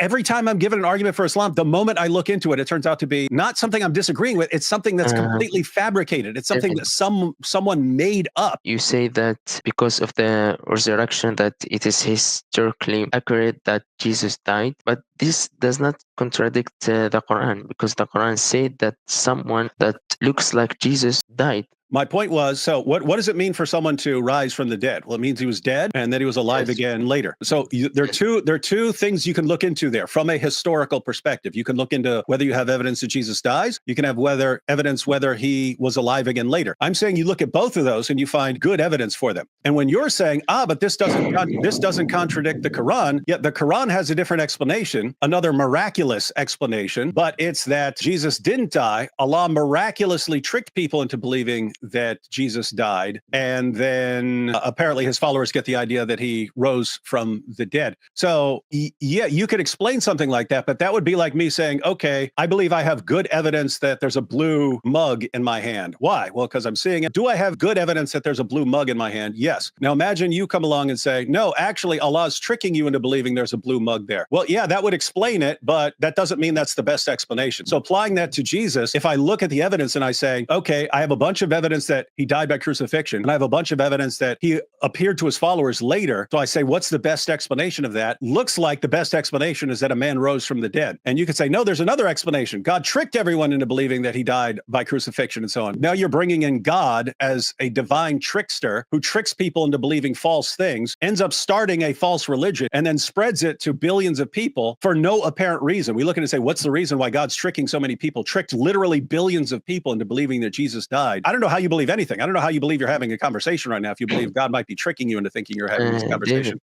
every time I'm given an argument for Islam, the moment I look into it, it turns out to be not something I'm disagreeing with. It's something that's completely fabricated. It's something that someone made up. You say that because of the resurrection, that it is historically accurate that Jesus died, but this does not contradict the Quran, because the Quran said that someone that looks like Jesus died. My point was, so what does it mean for someone to rise from the dead? Well, it means he was dead and then he was alive again later. So there are two things you can look into there from a historical perspective. You can look into whether you have evidence that Jesus dies. You can have evidence whether he was alive again later. I'm saying you look at both of those and you find good evidence for them. And when you're saying, but this doesn't contradict the Quran, yet the Quran has a different explanation, another miraculous explanation, but it's that Jesus didn't die. Allah miraculously tricked people into believing that Jesus died, and then apparently his followers get the idea that he rose from the dead. So yeah, you could explain something like that, but that would be like me saying, okay, I believe I have good evidence that there's a blue mug in my hand. Why? Well, because I'm seeing it. Do I have good evidence that there's a blue mug in my hand? Yes. Now imagine you come along and say, no, actually Allah's tricking you into believing there's a blue mug there. Well, yeah, that would explain it, but that doesn't mean that's the best explanation. So applying that to Jesus, if I look at the evidence and I say, okay, I have a bunch of evidence that he died by crucifixion, and I have a bunch of evidence that he appeared to his followers later. So I say, what's the best explanation of that? Looks like the best explanation is that a man rose from the dead. And you could say, no, there's another explanation. God tricked everyone into believing that he died by crucifixion and so on. Now you're bringing in God as a divine trickster who tricks people into believing false things, ends up starting a false religion, and then spreads it to billions of people for no apparent reason. We look at it and say, what's the reason why God's tricking so many people? Tricked literally billions of people into believing that Jesus died. I don't know how you believe anything. I don't know how you believe you're having a conversation right now if you believe God might be tricking you into thinking you're having this conversation.